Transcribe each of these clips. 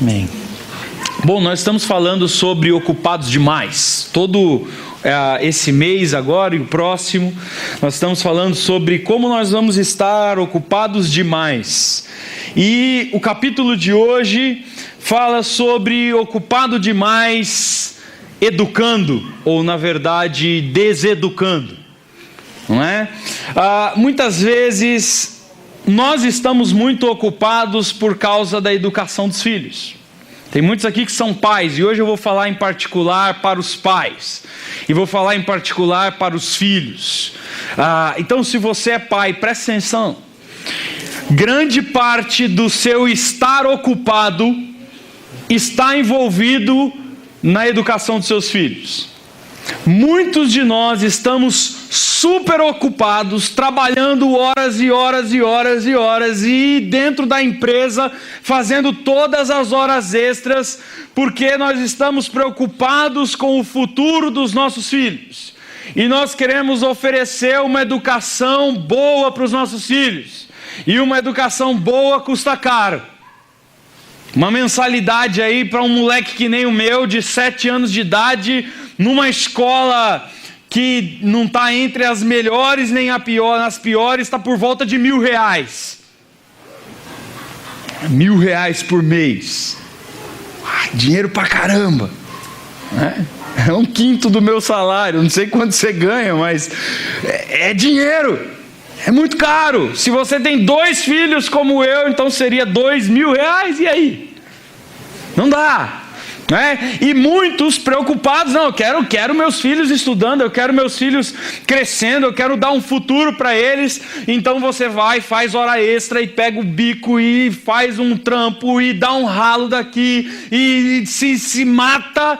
Amém. Bom, nós estamos falando sobre ocupados demais. Todo esse mês agora e o próximo, nós estamos falando sobre como nós vamos estar ocupados demais. E o capítulo de hoje fala sobre ocupado demais educando, ou na verdade deseducando, não é? Muitas vezes nós estamos muito ocupados por causa da educação dos filhos. Tem muitos aqui que são pais, e hoje eu vou falar em particular para os pais, e vou falar em particular para os filhos. Então, se você é pai, preste atenção. Grande parte do seu estar ocupado está envolvido na educação dos seus filhos. Muitos de nós estamos super ocupados, trabalhando horas e horas e horas e horas, e dentro da empresa fazendo todas as horas extras, porque nós estamos preocupados com o futuro dos nossos filhos. E nós queremos oferecer uma educação boa para os nossos filhos. E uma educação boa custa caro. Uma mensalidade aí para um moleque que nem o meu, de 7 anos de idade, numa escola que não está entre as melhores nem as piores, está por volta de R$1.000. R$1.000 por mês. Dinheiro pra caramba, né? É 1/5 do meu salário. Não sei quanto você ganha, mas é dinheiro. É muito caro. Se você tem 2 filhos como eu, então seria R$2.000. E aí? Não dá. E muitos preocupados, não, eu quero meus filhos estudando, eu quero meus filhos crescendo, eu quero dar um futuro para eles. Então você vai, faz hora extra e pega o bico e faz um trampo e dá um ralo daqui e se mata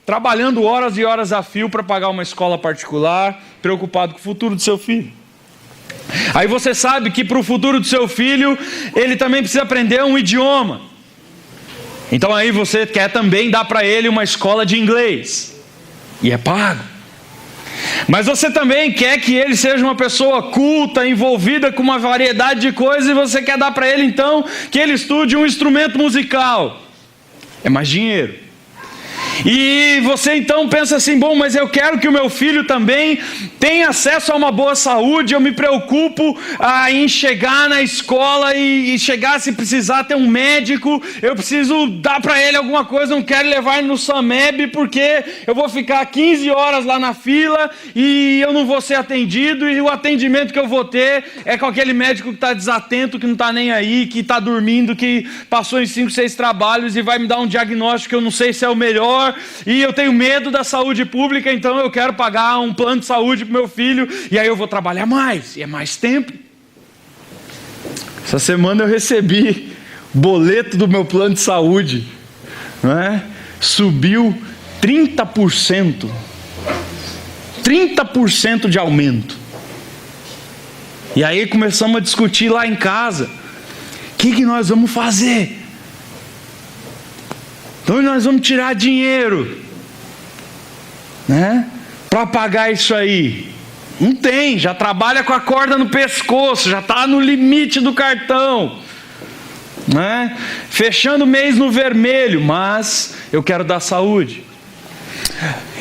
trabalhando horas e horas a fio para pagar uma escola particular, preocupado com o futuro do seu filho. Aí você sabe que para o futuro do seu filho ele também precisa aprender um idioma. Então aí você quer também dar para ele uma escola de inglês, e é pago. Mas você também quer que ele seja uma pessoa culta, envolvida com uma variedade de coisas, e você quer dar para ele então que ele estude um instrumento musical. É mais dinheiro. E você então pensa assim, bom, mas eu quero que o meu filho também tenha acesso a uma boa saúde, eu me preocupo em chegar na escola e chegar, se precisar ter um médico, eu preciso dar para ele alguma coisa, não quero levar ele no SAMEB, porque eu vou ficar 15 horas lá na fila e eu não vou ser atendido, e o atendimento que eu vou ter é com aquele médico que está desatento, que não está nem aí, que está dormindo, que passou em 5, 6 trabalhos e vai me dar um diagnóstico que eu não sei se é o melhor, e eu tenho medo da saúde pública, então eu quero pagar um plano de saúde para o meu filho, e aí eu vou trabalhar mais, e é mais tempo. Essa semana eu recebi boleto do meu plano de saúde, não é? Subiu 30%. 30% de aumento. E aí começamos a discutir lá em casa, o que nós vamos fazer? Então nós vamos tirar dinheiro, né, para pagar isso aí. Não tem, já trabalha com a corda no pescoço, já está no limite do cartão, né? Fechando o mês no vermelho, mas eu quero dar saúde.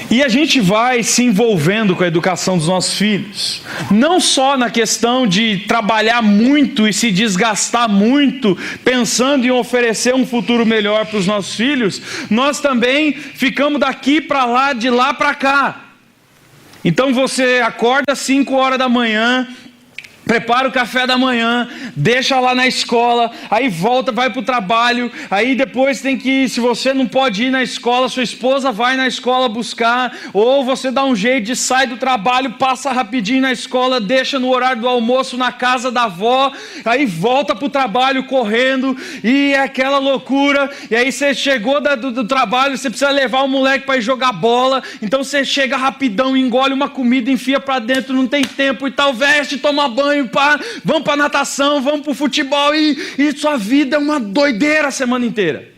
E a gente vai se envolvendo com a educação dos nossos filhos, não só na questão de trabalhar muito e se desgastar muito, pensando em oferecer um futuro melhor para os nossos filhos, nós também ficamos daqui para lá, de lá para cá. Então você acorda às 5 horas da manhã, prepara o café da manhã, deixa lá na escola, aí volta, vai para o trabalho, aí depois tem que, se você não pode ir na escola, sua esposa vai na escola buscar, ou você dá um jeito de sair do trabalho, passa rapidinho na escola, deixa no horário do almoço na casa da avó, aí volta para o trabalho correndo, e é aquela loucura, e aí você chegou do trabalho, você precisa levar o moleque para ir jogar bola, então você chega rapidão, engole uma comida, enfia para dentro, não tem tempo e tal, veste, toma banho, vamos para natação, vamos para o futebol, e sua vida é uma doideira a semana inteira.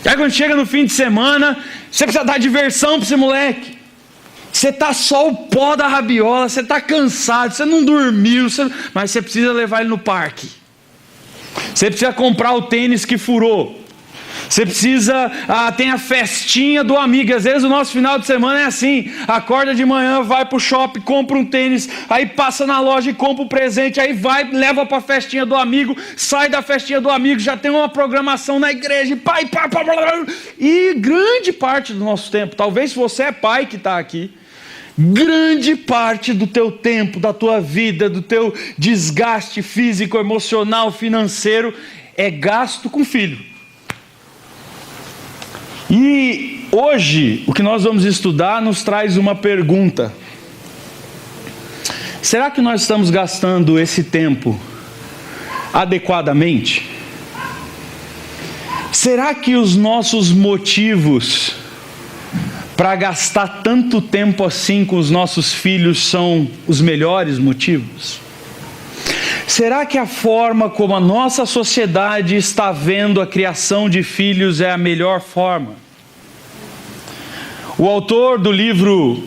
Aí quando chega no fim de semana, você precisa dar diversão para esse moleque. Você está só o pó da rabiola, você está cansado, você não dormiu, mas você precisa levar ele no parque. Você precisa comprar o tênis que furou. Você precisa, tem a festinha do amigo. Às vezes o nosso final de semana é assim: acorda de manhã, vai pro shopping, compra um tênis, aí passa na loja e compra um presente, aí vai, leva pra festinha do amigo, sai da festinha do amigo, já tem uma programação na igreja, e grande parte do nosso tempo, talvez se você é pai que está aqui, grande parte do teu tempo, da tua vida, do teu desgaste físico, emocional, financeiro, é gasto com filho. E hoje, o que nós vamos estudar nos traz uma pergunta: será que nós estamos gastando esse tempo adequadamente? Será que os nossos motivos para gastar tanto tempo assim com os nossos filhos são os melhores motivos? Será que a forma como a nossa sociedade está vendo a criação de filhos é a melhor forma? O autor do livro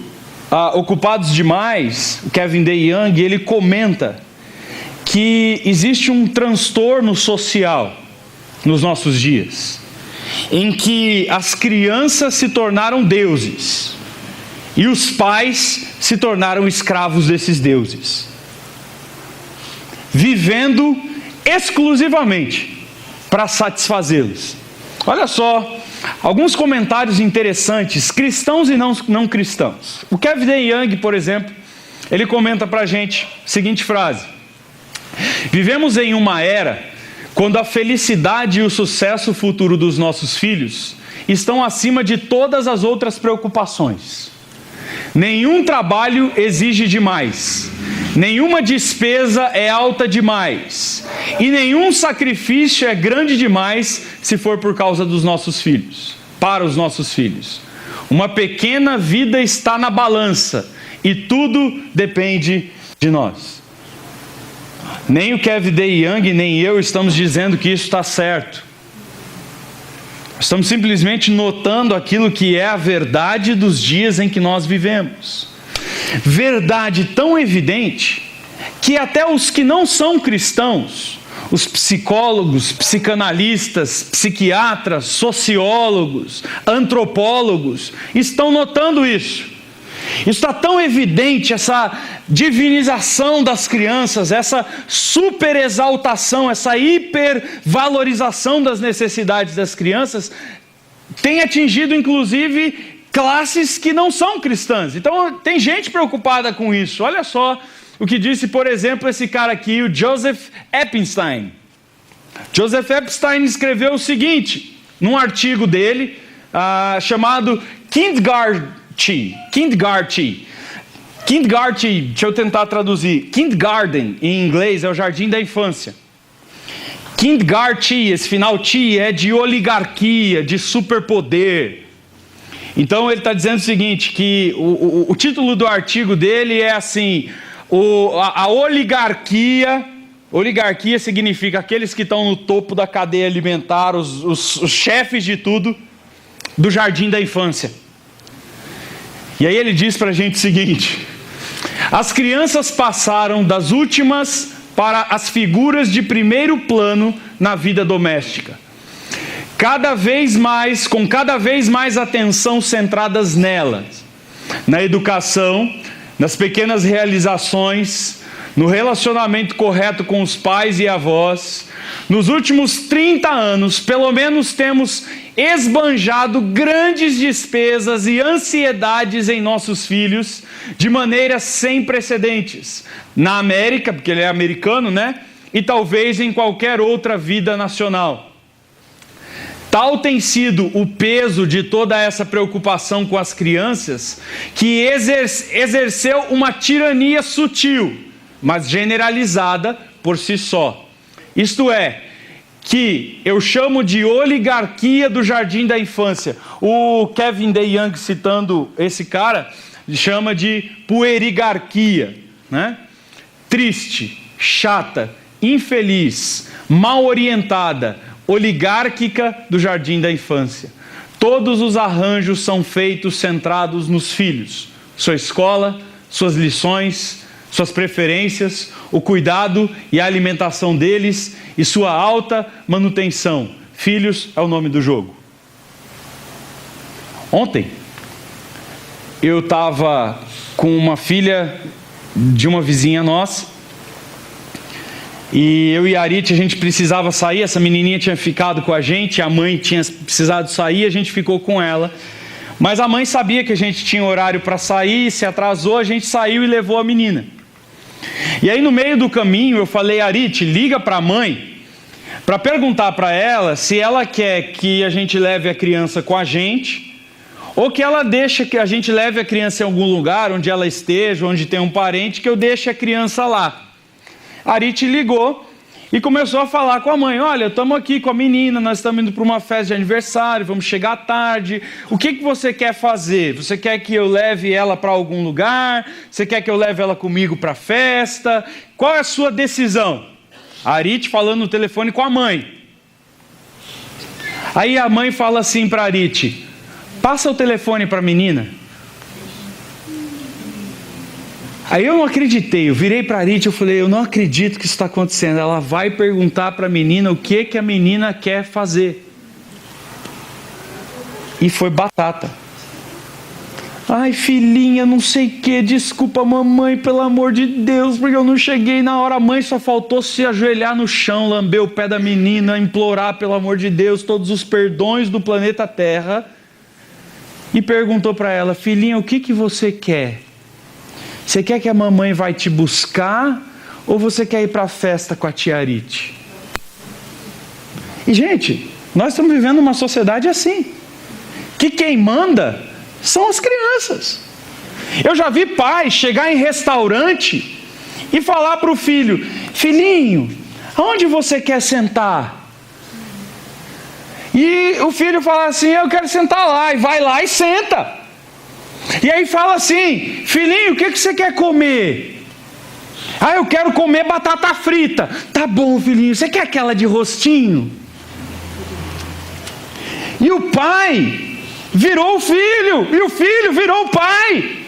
Ocupados Demais, o Kevin D. Young, ele comenta que existe um transtorno social nos nossos dias, em que as crianças se tornaram deuses e os pais se tornaram escravos desses deuses, vivendo exclusivamente para satisfazê-los. Olha só, alguns comentários interessantes, cristãos e não cristãos. O Kevin D. Young, por exemplo, ele comenta para a gente a seguinte frase: vivemos em uma era quando a felicidade e o sucesso futuro dos nossos filhos estão acima de todas as outras preocupações. Nenhum trabalho exige demais, nenhuma despesa é alta demais, e nenhum sacrifício é grande demais se for por causa dos nossos filhos, para os nossos filhos. Uma pequena vida está na balança e tudo depende de nós. Nem o Kevin D. Young, nem eu estamos dizendo que isso está certo. Estamos simplesmente notando aquilo que é a verdade dos dias em que nós vivemos. Verdade tão evidente que até os que não são cristãos, os psicólogos, psicanalistas, psiquiatras, sociólogos, antropólogos, estão notando isso. Está tão evidente essa divinização das crianças, essa superexaltação, essa hipervalorização das necessidades das crianças, tem atingido inclusive classes que não são cristãs. Então tem gente preocupada com isso. Olha só o que disse, por exemplo, esse cara aqui, o Joseph Epstein. Joseph Epstein escreveu o seguinte, num artigo dele, chamado Kindergarten, deixa eu tentar traduzir. Kindergarten, em inglês, é o jardim da infância. Kindergarten, esse final T é de oligarquia, de superpoder. Então ele está dizendo o seguinte, que o título do artigo dele é assim: a oligarquia significa aqueles que estão no topo da cadeia alimentar, os chefes de tudo, do jardim da infância. E aí ele diz para a gente o seguinte: as crianças passaram das últimas para as figuras de primeiro plano na vida doméstica. Com cada vez mais atenção centradas nelas, na educação, nas pequenas realizações, no relacionamento correto com os pais e avós. Nos últimos 30 anos, pelo menos, temos esbanjado grandes despesas e ansiedades em nossos filhos de maneira sem precedentes. Na América, porque ele é americano, né? E talvez em qualquer outra vida nacional. Tal tem sido o peso de toda essa preocupação com as crianças, que exerceu uma tirania sutil, mas generalizada por si só. Isto é, que eu chamo de oligarquia do jardim da infância. O Kevin D. Young, citando esse cara, chama de puerigarquia, né? Triste, chata, infeliz, mal orientada, oligárquica do jardim da infância. Todos os arranjos são feitos centrados nos filhos, sua escola, suas lições, suas preferências, o cuidado e a alimentação deles e sua alta manutenção, Filhos é o nome do jogo. Ontem, eu estava com uma filha de uma vizinha nossa, e eu e a Arit, a gente precisava sair, essa menininha tinha ficado com a gente, a mãe tinha precisado sair, a gente ficou com ela. Mas a mãe sabia que a gente tinha horário para sair, se atrasou, a gente saiu e levou a menina. E aí no meio do caminho eu falei, Arit, liga para a mãe, para perguntar para ela se ela quer que a gente leve a criança com a gente, ou que ela deixa que a gente leve a criança em algum lugar, onde ela esteja, onde tem um parente, que eu deixe a criança lá. A Arit ligou e começou a falar com a mãe, olha, estamos aqui com a menina, nós estamos indo para uma festa de aniversário, vamos chegar tarde, o que você quer fazer? Você quer que eu leve ela para algum lugar? Você quer que eu leve ela comigo para a festa? Qual é a sua decisão? A Arit falando no telefone com a mãe. Aí a mãe fala assim para a Arit, passa o telefone para a menina. Aí eu não acreditei, eu virei para a Arit e falei, eu não acredito que isso está acontecendo. Ela vai perguntar para a menina o que a menina quer fazer. E foi batata. Ai, filhinha, não sei o que, desculpa mamãe, pelo amor de Deus, porque eu não cheguei na hora. A mãe só faltou se ajoelhar no chão, lamber o pé da menina, implorar pelo amor de Deus todos os perdões do planeta Terra. E perguntou para ela, filhinha, o que você quer? Você quer que a mamãe vai te buscar ou você quer ir para a festa com a tia Arit? E gente, nós estamos vivendo uma sociedade assim, que quem manda são as crianças. Eu já vi pais chegar em restaurante e falar para o filho, filhinho, aonde você quer sentar? E o filho fala assim, eu quero sentar lá, e vai lá e senta. E aí fala assim, filhinho, o que você quer comer? Ah, eu quero comer batata frita. Tá bom, filhinho, você quer aquela de rostinho? E o pai virou o filho, e o filho virou o pai.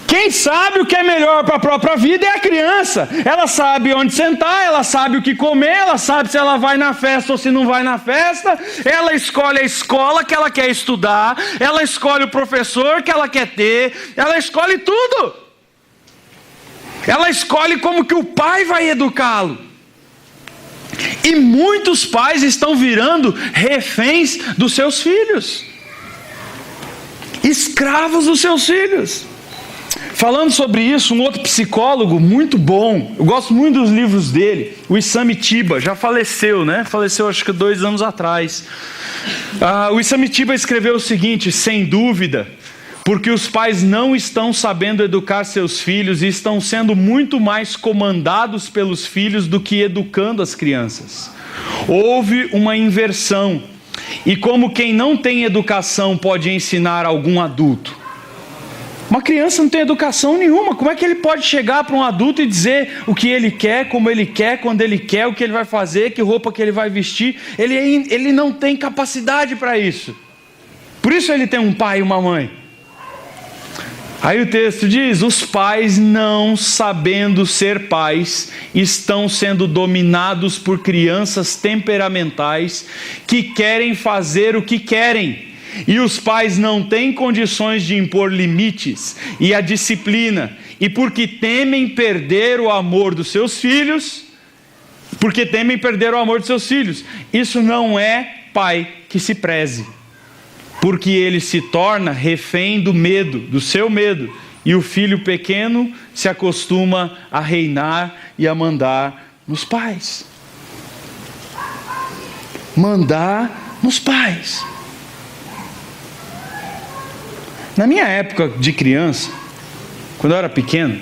Quem sabe o que é melhor para a própria vida é a criança. Ela sabe onde sentar, ela sabe o que comer, ela sabe se ela vai na festa ou se não vai na festa. Ela escolhe a escola que ela quer estudar, ela escolhe o professor que ela quer ter, ela escolhe tudo. Ela escolhe como que o pai vai educá-lo. E muitos pais estão virando reféns dos seus filhos, escravos dos seus filhos. Falando sobre isso, um outro psicólogo muito bom, eu gosto muito dos livros dele, o Issam Tiba, já faleceu, né? Faleceu acho que 2 anos atrás. O Issam Tiba escreveu o seguinte, sem dúvida, porque os pais não estão sabendo educar seus filhos e estão sendo muito mais comandados pelos filhos do que educando as crianças. Houve uma inversão, e como quem não tem educação pode ensinar algum adulto? Uma criança não tem educação nenhuma, como é que ele pode chegar para um adulto e dizer o que ele quer, como ele quer, quando ele quer, o que ele vai fazer, que roupa que ele vai vestir? Ele não tem capacidade para isso. Por isso ele tem um pai e uma mãe. Aí o texto diz, os pais não sabendo ser pais, estão sendo dominados por crianças temperamentais que querem fazer o que querem. E os pais não têm condições de impor limites e a disciplina, e porque temem perder o amor dos seus filhos, isso não é pai que se preze, porque ele se torna refém do medo, do seu medo, e o filho pequeno se acostuma a reinar e a mandar nos pais. Mandar nos pais. Na minha época de criança, quando eu era pequeno,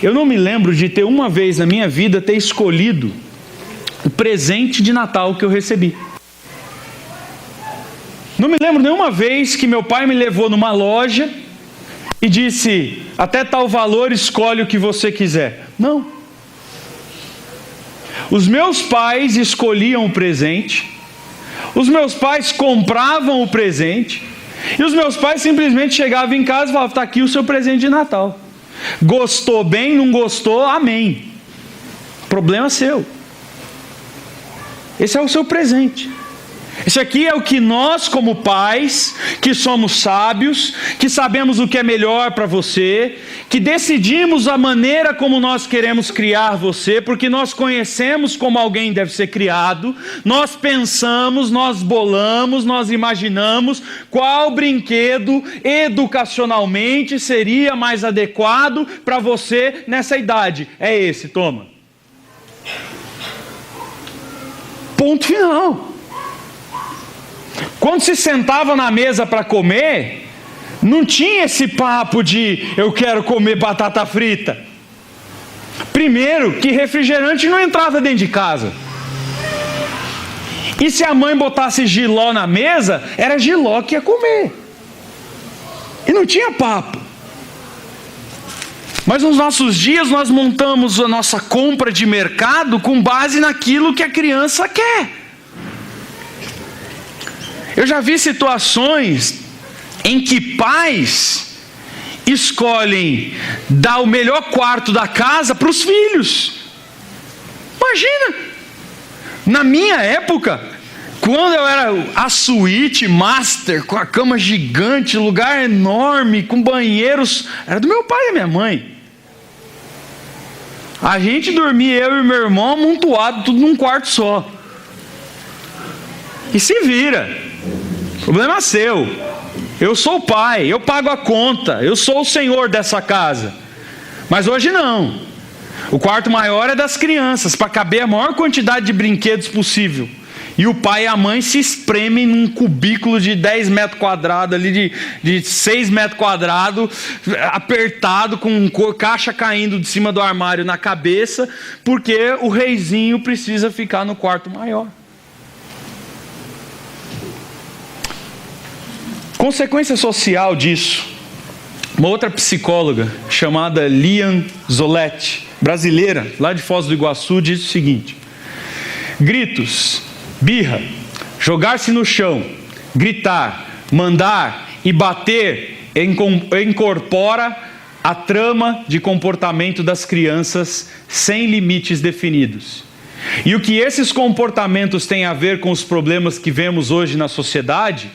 eu não me lembro de ter uma vez na minha vida ter escolhido o presente de Natal que eu recebi. Não me lembro nenhuma vez que meu pai me levou numa loja e disse, até tal valor escolhe o que você quiser. Não. Os meus pais escolhiam o presente, os meus pais compravam o presente, e os meus pais simplesmente chegavam em casa e falavam, está aqui o seu presente de Natal. Gostou bem, não gostou, amém. Problema seu. Esse é o seu presente. Esse aqui é o que nós, como pais, que somos sábios, que sabemos o que é melhor para você, que decidimos a maneira como nós queremos criar você, porque nós conhecemos como alguém deve ser criado, nós pensamos, nós bolamos, nós imaginamos qual brinquedo educacionalmente seria mais adequado para você nessa idade. É esse, toma. Ponto final. Quando se sentava na mesa para comer, não tinha esse papo de eu quero comer batata frita. Primeiro, que refrigerante não entrava dentro de casa. E se a mãe botasse jiló na mesa, era jiló que ia comer. E não tinha papo. Mas nos nossos dias nós montamos a nossa compra de mercado com base naquilo que a criança quer. Eu já vi situações em que pais escolhem dar o melhor quarto da casa para os filhos. Imagina! Na minha época, quando eu era a suíte master, com a cama gigante, lugar enorme, com banheiros, era do meu pai e da minha mãe. A gente dormia, eu e meu irmão, amontoado, tudo num quarto só. E se vira. O problema é seu. Eu sou o pai, eu pago a conta, eu sou o senhor dessa casa. Mas hoje não. O quarto maior é das crianças, para caber a maior quantidade de brinquedos possível. E o pai e a mãe se espremem num cubículo de 10 metros quadrados, ali de 6 metros quadrados, apertado, com caixa caindo de cima do armário na cabeça, porque o reizinho precisa ficar no quarto maior. Consequência social disso, uma outra psicóloga chamada Lian Zoletti, brasileira, lá de Foz do Iguaçu, diz o seguinte: gritos, birra, jogar-se no chão, gritar, mandar e bater incorpora a trama de comportamento das crianças sem limites definidos. E o que esses comportamentos têm a ver com os problemas que vemos hoje na sociedade?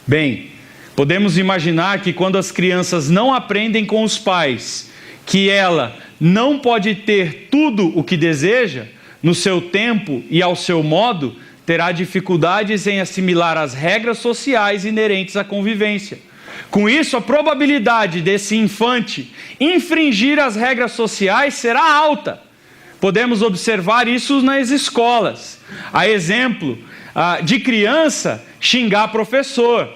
Bem, podemos imaginar que quando as crianças não aprendem com os pais que ela não pode ter tudo o que deseja, no seu tempo e ao seu modo, terá dificuldades em assimilar as regras sociais inerentes à convivência. Com isso, a probabilidade desse infante infringir as regras sociais será alta. Podemos observar isso nas escolas. A exemplo de criança xingar professor,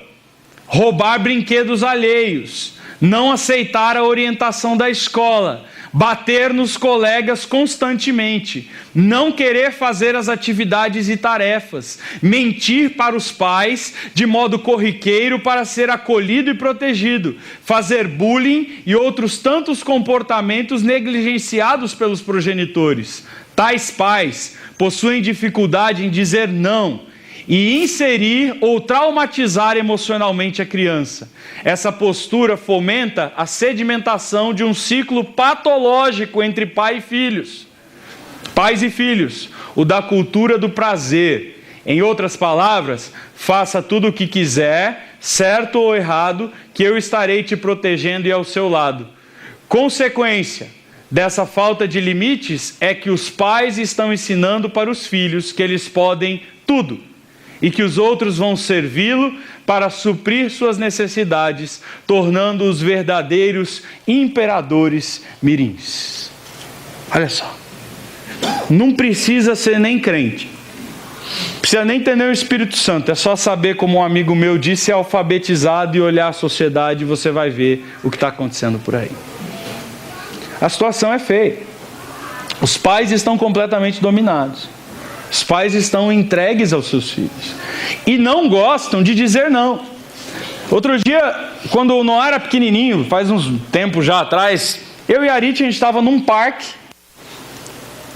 roubar brinquedos alheios, não aceitar a orientação da escola, bater nos colegas constantemente, não querer fazer as atividades e tarefas, mentir para os pais de modo corriqueiro para ser acolhido e protegido, fazer bullying e outros tantos comportamentos negligenciados pelos progenitores. Tais pais possuem dificuldade em dizer não e inserir ou traumatizar emocionalmente a criança. Essa postura fomenta a sedimentação de um ciclo patológico entre pais e filhos, o da cultura do prazer. Em outras palavras, faça tudo o que quiser, certo ou errado, que eu estarei te protegendo e ao seu lado. Consequência dessa falta de limites é que os pais estão ensinando para os filhos que eles podem tudo e que os outros vão servi-lo para suprir suas necessidades, tornando-os verdadeiros imperadores mirins. Olha só, não precisa ser nem crente, não precisa nem ter nem o Espírito Santo, é só saber, como um amigo meu disse, ser alfabetizado e olhar a sociedade e você vai ver o que está acontecendo por aí. A situação é feia, os pais estão completamente dominados. Os pais estão entregues aos seus filhos e não gostam de dizer não. Outro dia, quando o Noah era pequenininho, faz uns tempos já atrás, eu e a Arit, a gente estava num parque,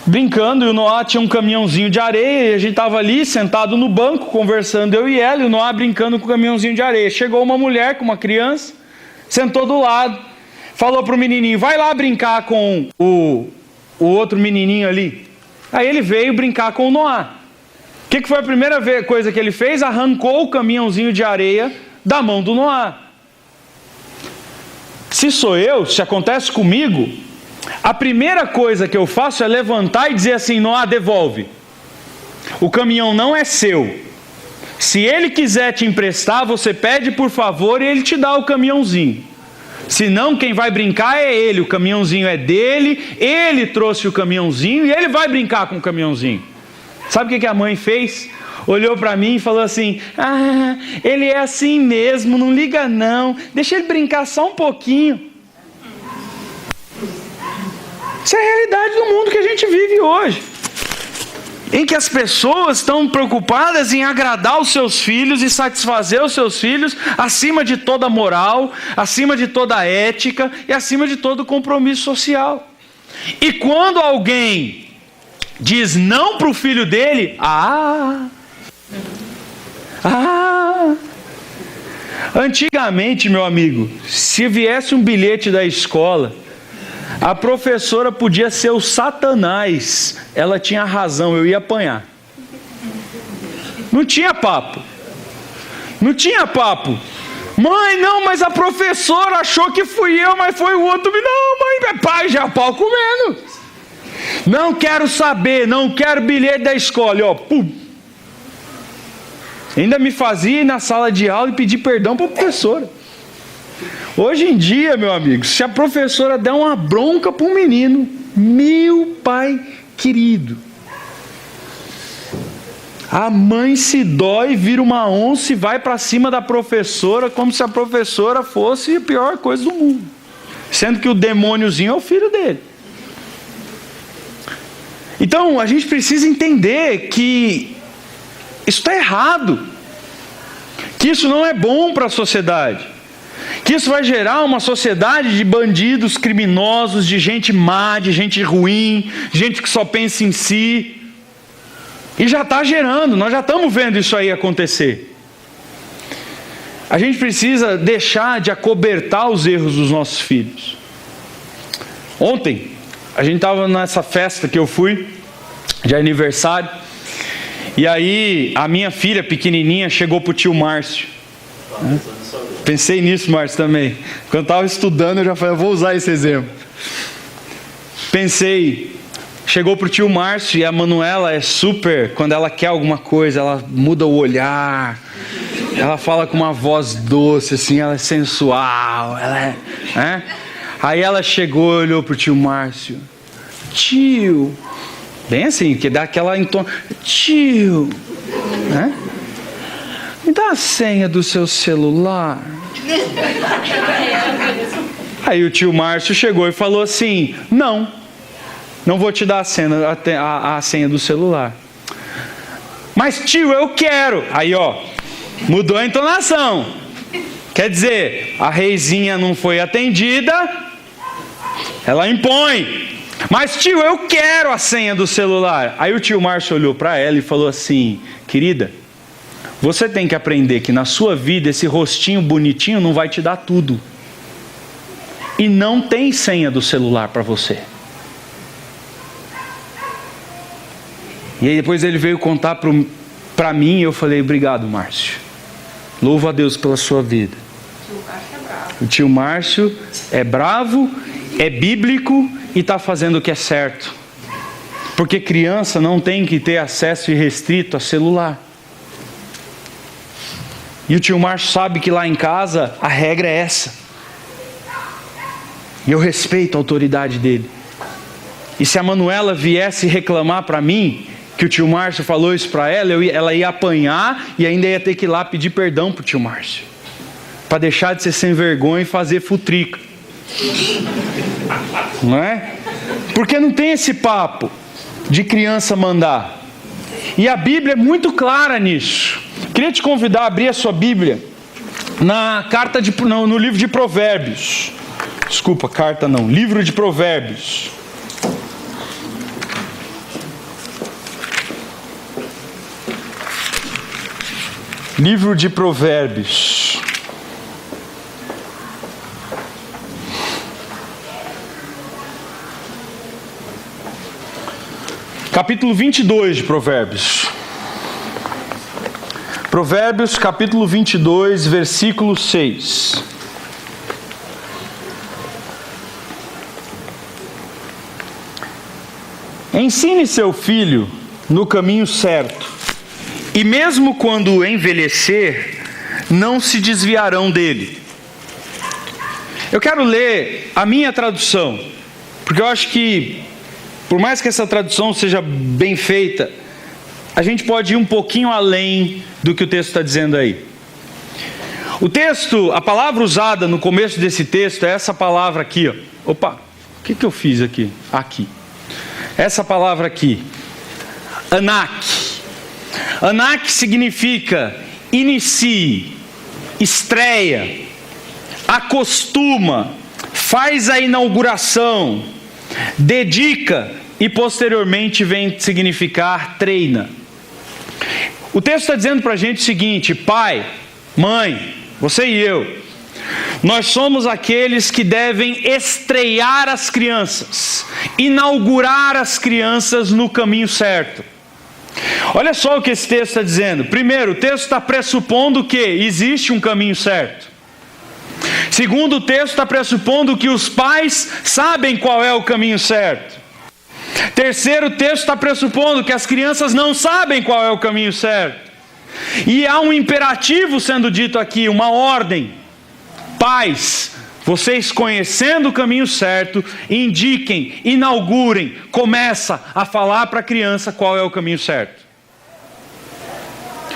brincando, e o Noah tinha um caminhãozinho de areia, e a gente estava ali, sentado no banco, conversando, eu e ela, e o Noah brincando com o caminhãozinho de areia. Chegou uma mulher com uma criança, sentou do lado, falou para o menininho: vai lá brincar com o outro menininho ali. Aí ele veio brincar com o Noah. O que foi a primeira coisa que ele fez? Arrancou o caminhãozinho de areia da mão do Noé. Se sou eu, se acontece comigo, a primeira coisa que eu faço é levantar e dizer assim: Noé, devolve. O caminhão não é seu. Se ele quiser te emprestar, você pede por favor e ele te dá o caminhãozinho. Senão quem vai brincar é ele, o caminhãozinho é dele, ele trouxe o caminhãozinho e ele vai brincar com o caminhãozinho. Sabe o que a mãe fez? Olhou para mim e falou assim: ele é assim mesmo, não liga não, deixa ele brincar só um pouquinho. Essa é a realidade do mundo que a gente vive hoje, em que as pessoas estão preocupadas em agradar os seus filhos e satisfazer os seus filhos acima de toda moral, acima de toda ética e acima de todo compromisso social. E quando alguém diz não para o filho dele, antigamente, meu amigo, se viesse um bilhete da escola, a professora podia ser o Satanás, ela tinha razão, eu ia apanhar. Não tinha papo. Mãe, não, mas a professora achou que fui eu, mas foi o outro. Não, mãe, pai, já pau comendo. Não quero saber, não quero bilhete da escola. E, ó, pum. Ainda me fazia ir na sala de aula e pedir perdão para a professora. Hoje em dia, meu amigo, se a professora der uma bronca para um menino, meu pai querido, a mãe se dói, vira uma onça e vai para cima da professora como se a professora fosse a pior coisa do mundo, sendo que o demôniozinho é o filho dele. Então a gente precisa entender que isso está errado, que isso não é bom para a sociedade, que isso vai gerar uma sociedade de bandidos, criminosos, de gente má, de gente ruim, gente que só pensa em si. E já está gerando, nós já estamos vendo isso aí acontecer. A gente precisa deixar de acobertar os erros dos nossos filhos. Ontem, a gente estava nessa festa que eu fui, de aniversário, e aí a minha filha pequenininha chegou para o tio Márcio. Pensei nisso, Márcio, também. Quando estava estudando, eu já falei, eu vou usar esse exemplo. Chegou para o tio Márcio, e a Manuela é super, quando ela quer alguma coisa, ela muda o olhar, ela fala com uma voz doce, assim, ela é sensual, Aí ela chegou, olhou para o tio Márcio, tio, bem assim, que dá aquela tio, me dá a senha do seu celular. Aí o tio Márcio chegou e falou assim, não vou te dar a senha do celular. Mas tio, eu quero. Aí mudou a entonação. Quer dizer, a reizinha não foi atendida, ela impõe. Mas tio, eu quero a senha do celular. Aí o tio Márcio olhou para ela e falou assim, querida, você tem que aprender que na sua vida esse rostinho bonitinho não vai te dar tudo. E não tem senha do celular para você. E aí depois ele veio contar para mim e eu falei, obrigado, Márcio. Louvo a Deus pela sua vida. O tio Márcio é bravo, é bíblico e está fazendo o que é certo. Porque criança não tem que ter acesso irrestrito a celular. E o tio Márcio sabe que lá em casa a regra é essa. E eu respeito a autoridade dele. E se a Manuela viesse reclamar para mim que o tio Márcio falou isso para ela, ela ia apanhar e ainda ia ter que ir lá pedir perdão para o tio Márcio. Para deixar de ser sem vergonha e fazer futrica. Não é? Porque não tem esse papo de criança mandar. E a Bíblia é muito clara nisso. Queria te convidar a abrir a sua Bíblia no livro de Provérbios. Desculpa, livro de Provérbios. Livro de Provérbios. Capítulo 22 de Provérbios. Provérbios capítulo 22, versículo 6. Ensine seu filho no caminho certo, e mesmo quando envelhecer, não se desviarão dele. Eu quero ler a minha tradução, porque eu acho que, por mais que essa tradução seja bem feita, a gente pode ir um pouquinho além do que o texto está dizendo aí. O texto, a palavra usada no começo desse texto é essa palavra aqui, ó. Opa, o que eu fiz aqui? Aqui. Essa palavra aqui, anak. Anak significa inicie, estreia, acostuma, faz a inauguração, dedica e posteriormente vem significar treina. O texto está dizendo para a gente o seguinte: pai, mãe, você e eu, nós somos aqueles que devem estrear as crianças, inaugurar as crianças no caminho certo. Olha só o que esse texto está dizendo. Primeiro, o texto está pressupondo que existe um caminho certo. Segundo, o texto está pressupondo que os pais sabem qual é o caminho certo. Terceiro, o texto está pressupondo que as crianças não sabem qual é o caminho certo. E há um imperativo sendo dito aqui, uma ordem. Pais, vocês conhecendo o caminho certo, indiquem, inaugurem, começa a falar para a criança qual é o caminho certo.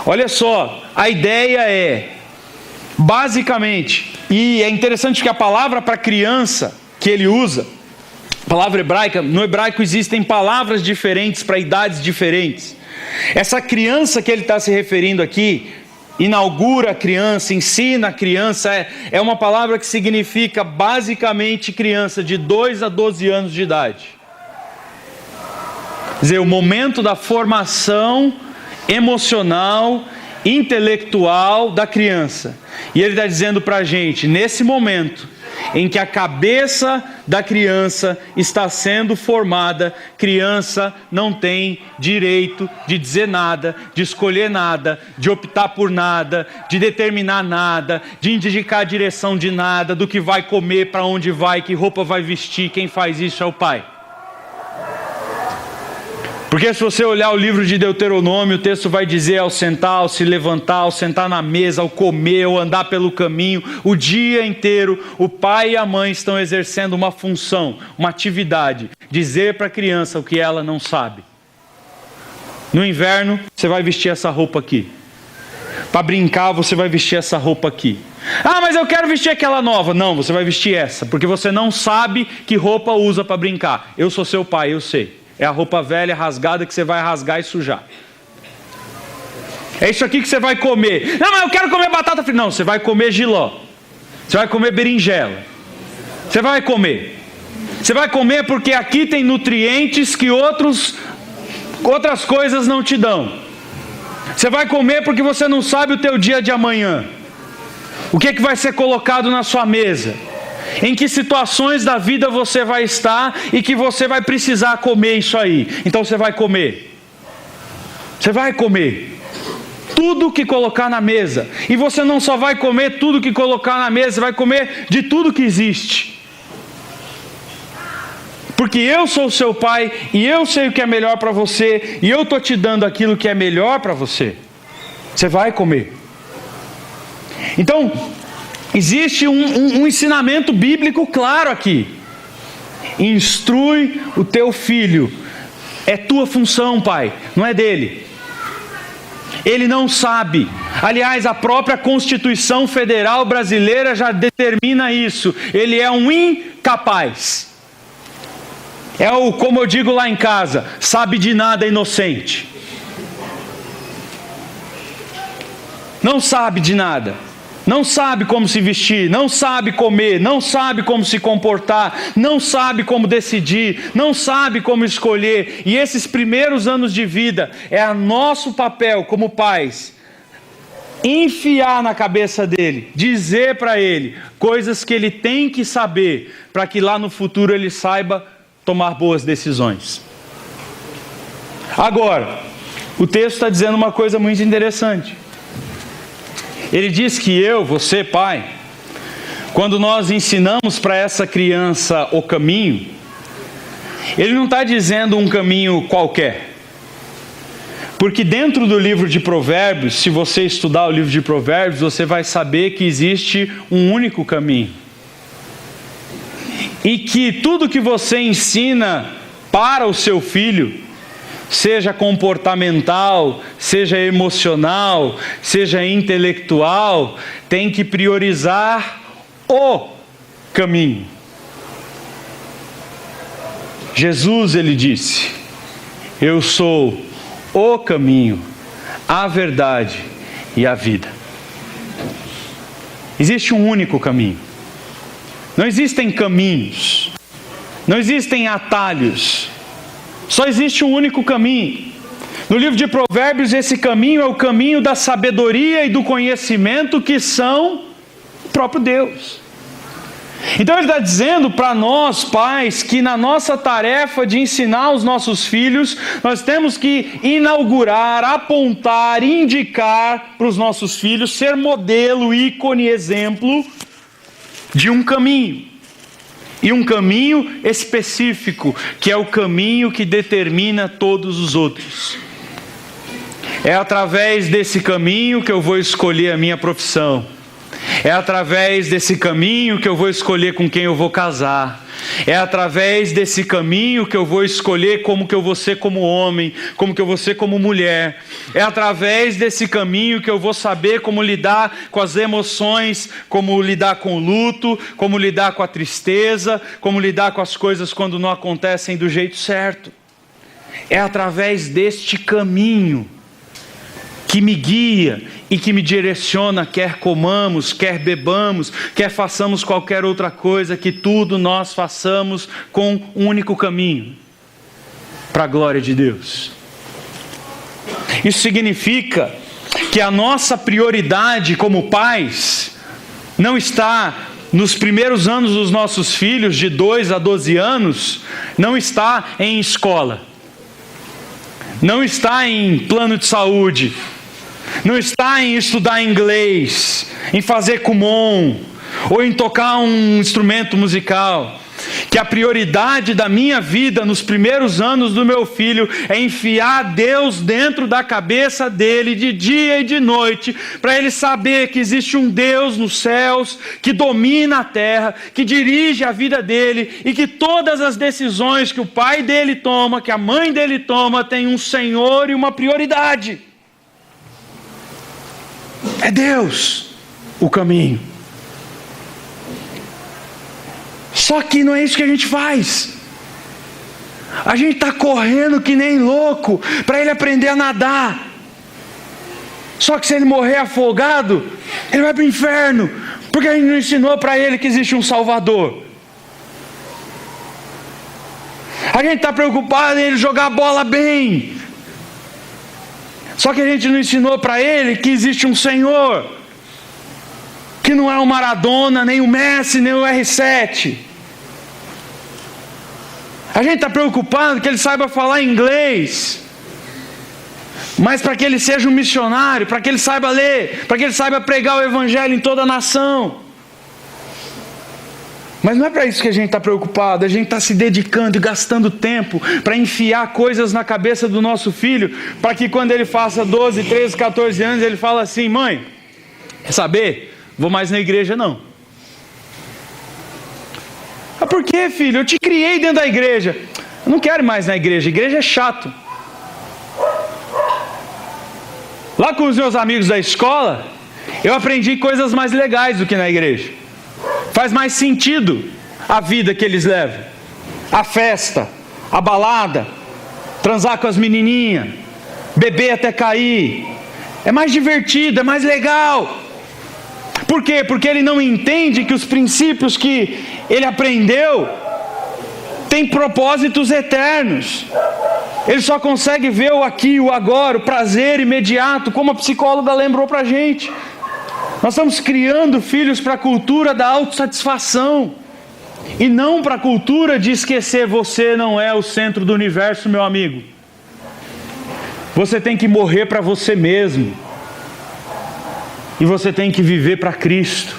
Olha só, a ideia é, basicamente, e é interessante que a palavra para criança que ele usa, a palavra hebraica, no hebraico existem palavras diferentes para idades diferentes. Essa criança que ele está se referindo aqui, inaugura a criança, ensina a criança, é uma palavra que significa basicamente criança de 2 a 12 anos de idade. Quer dizer, o momento da formação emocional, intelectual da criança. E ele está dizendo para a gente, nesse momento em que a cabeça da criança está sendo formada, criança não tem direito de dizer nada, de escolher nada, de optar por nada, de determinar nada, de indicar a direção de nada, do que vai comer, para onde vai, que roupa vai vestir. Quem faz isso é o pai. Porque se você olhar o livro de Deuteronômio, o texto vai dizer ao sentar, ao se levantar, ao sentar na mesa, ao comer, ao andar pelo caminho, o dia inteiro, o pai e a mãe estão exercendo uma função, uma atividade, dizer para a criança o que ela não sabe. No inverno, você vai vestir essa roupa aqui. Para brincar, você vai vestir essa roupa aqui. Ah, mas eu quero vestir aquela nova. Não, você vai vestir essa, porque você não sabe que roupa usa para brincar. Eu sou seu pai, eu sei. É a roupa velha, rasgada, que você vai rasgar e sujar. É isso aqui que você vai comer. Não, mas eu quero comer batata frita. Não, você vai comer jiló. Você vai comer berinjela. Você vai comer. Você vai comer porque aqui tem nutrientes que outras coisas não te dão. Você vai comer porque você não sabe o teu dia de amanhã. O que vai ser colocado na sua mesa. Em que situações da vida você vai estar e que você vai precisar comer isso aí. Então você vai comer. Você vai comer tudo que colocar na mesa. E você não só vai comer tudo que colocar na mesa, você vai comer de tudo que existe. Porque eu sou seu pai e eu sei o que é melhor para você e eu estou te dando aquilo que é melhor para você. Você vai comer. Então, existe um ensinamento bíblico claro aqui. Instrui o teu filho. É tua função, pai, não é dele. Ele não sabe. Aliás, a própria Constituição Federal Brasileira já determina isso. Ele é um incapaz. É o, como eu digo lá em casa, sabe de nada, inocente. Não sabe de nada. Não sabe como se vestir, não sabe comer, não sabe como se comportar, não sabe como decidir, não sabe como escolher. E esses primeiros anos de vida é nosso papel como pais enfiar na cabeça dele, dizer para ele coisas que ele tem que saber, para que lá no futuro ele saiba tomar boas decisões. Agora, o texto está dizendo uma coisa muito interessante. Ele diz que eu, você, pai, quando nós ensinamos para essa criança o caminho, ele não está dizendo um caminho qualquer. Porque dentro do livro de Provérbios, se você estudar o livro de Provérbios, você vai saber que existe um único caminho. E que tudo que você ensina para o seu filho, seja comportamental, seja emocional, seja intelectual, tem que priorizar o caminho. Jesus, ele disse: eu sou o caminho, a verdade e a vida. Existe um único caminho. Não existem caminhos, não existem atalhos, só existe um único caminho. No livro de Provérbios, esse caminho é o caminho da sabedoria e do conhecimento, que são o próprio Deus. Então ele está dizendo para nós, pais, que na nossa tarefa de ensinar os nossos filhos, nós temos que inaugurar, apontar, indicar para os nossos filhos, ser modelo, ícone, exemplo de um caminho. E um caminho específico, que é o caminho que determina todos os outros. É através desse caminho que eu vou escolher a minha profissão. É através desse caminho que eu vou escolher com quem eu vou casar. É através desse caminho que eu vou escolher como que eu vou ser como homem, como que eu vou ser como mulher. É através desse caminho que eu vou saber como lidar com as emoções, como lidar com o luto, como lidar com a tristeza, como lidar com as coisas quando não acontecem do jeito certo. É através deste caminho que me guia e que me direciona, quer comamos, quer bebamos, quer façamos qualquer outra coisa, que tudo nós façamos com um único caminho, para a glória de Deus. Isso significa que a nossa prioridade como pais não está nos primeiros anos dos nossos filhos, de 2 a 12 anos, não está em escola, não está em plano de saúde, não está em estudar inglês, em fazer Kumon, ou em tocar um instrumento musical. Que a prioridade da minha vida nos primeiros anos do meu filho é enfiar Deus dentro da cabeça dele de dia e de noite, para ele saber que existe um Deus nos céus, que domina a terra, que dirige a vida dele, e que todas as decisões que o pai dele toma, que a mãe dele toma, tem um Senhor e uma prioridade. É Deus o caminho. Só que não é isso que a gente faz. A gente está correndo que nem louco para ele aprender a nadar. Só que se ele morrer afogado, ele vai para o inferno, porque a gente não ensinou para ele que existe um Salvador. A gente está preocupado em ele jogar a bola bem, só que a gente não ensinou para ele que existe um Senhor, que não é o Maradona, nem o Messi, nem o R7. A gente está preocupado que ele saiba falar inglês, mas para que ele seja um missionário, para que ele saiba ler, para que ele saiba pregar o Evangelho em toda a nação. Mas não é para isso que a gente está preocupado. A gente está se dedicando e gastando tempo para enfiar coisas na cabeça do nosso filho, para que quando ele faça 12, 13, 14 anos, ele fala assim: mãe, quer saber? Vou mais na igreja não. Ah, por quê, filho? Eu te criei dentro da igreja. Eu não quero ir mais na igreja. Igreja é chato. Lá com os meus amigos da escola, eu aprendi coisas mais legais do que na igreja. Faz mais sentido a vida que eles levam. A festa, a balada, transar com as menininhas, beber até cair. É mais divertido, é mais legal. Por quê? Porque ele não entende que os princípios que ele aprendeu têm propósitos eternos. Ele só consegue ver o aqui e o agora, o prazer imediato, como a psicóloga lembrou pra gente. Nós estamos criando filhos para a cultura da autossatisfação, e não para a cultura de esquecer: você não é o centro do universo, meu amigo. Você tem que morrer para você mesmo. E você tem que viver para Cristo.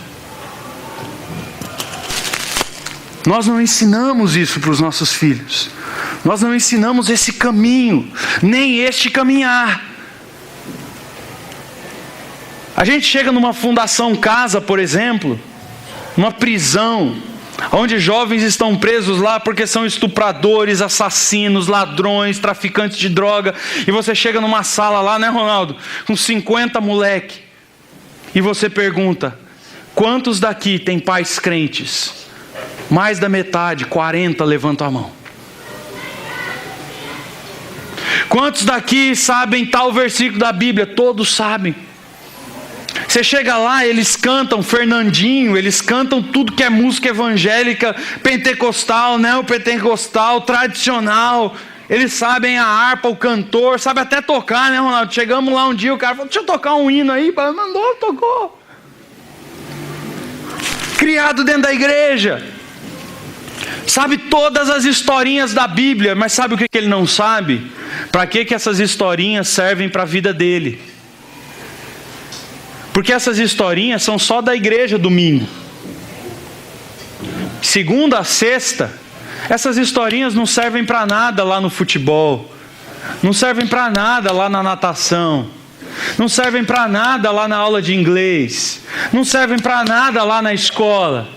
Nós não ensinamos isso para os nossos filhos. Nós não ensinamos esse caminho, nem este caminhar. A gente chega numa fundação casa, por exemplo, numa prisão, onde jovens estão presos lá porque são estupradores, assassinos, ladrões, traficantes de droga. E você chega numa sala lá, né, Ronaldo? Com 50 moleque. E você pergunta: quantos daqui tem pais crentes? Mais da metade, 40 levantam a mão. Quantos daqui sabem tal versículo da Bíblia? Todos sabem. Você chega lá, eles cantam Fernandinho, eles cantam tudo que é música evangélica, pentecostal, neopentecostal, tradicional. Eles sabem a harpa, o cantor, sabe até tocar, né, Ronaldo? Chegamos lá um dia, o cara falou: deixa eu tocar um hino aí. Mandou, tocou. Criado dentro da igreja. Sabe todas as historinhas da Bíblia, mas sabe o que ele não sabe? Para que essas historinhas servem para a vida dele? Porque essas historinhas são só da igreja domingo. Segunda a sexta, essas historinhas não servem para nada lá no futebol, não servem para nada lá na natação, não servem para nada lá na aula de inglês, não servem para nada lá na escola.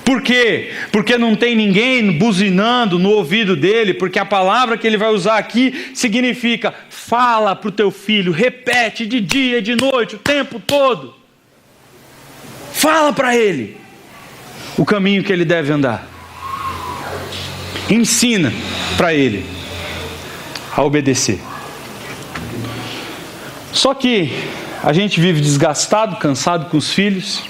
Por quê? Porque não tem ninguém buzinando no ouvido dele, porque a palavra que ele vai usar aqui significa: fala para o teu filho, repete de dia e de noite, o tempo todo. Fala para ele o caminho que ele deve andar. Ensina para ele a obedecer. Só que a gente vive desgastado, cansado com os filhos,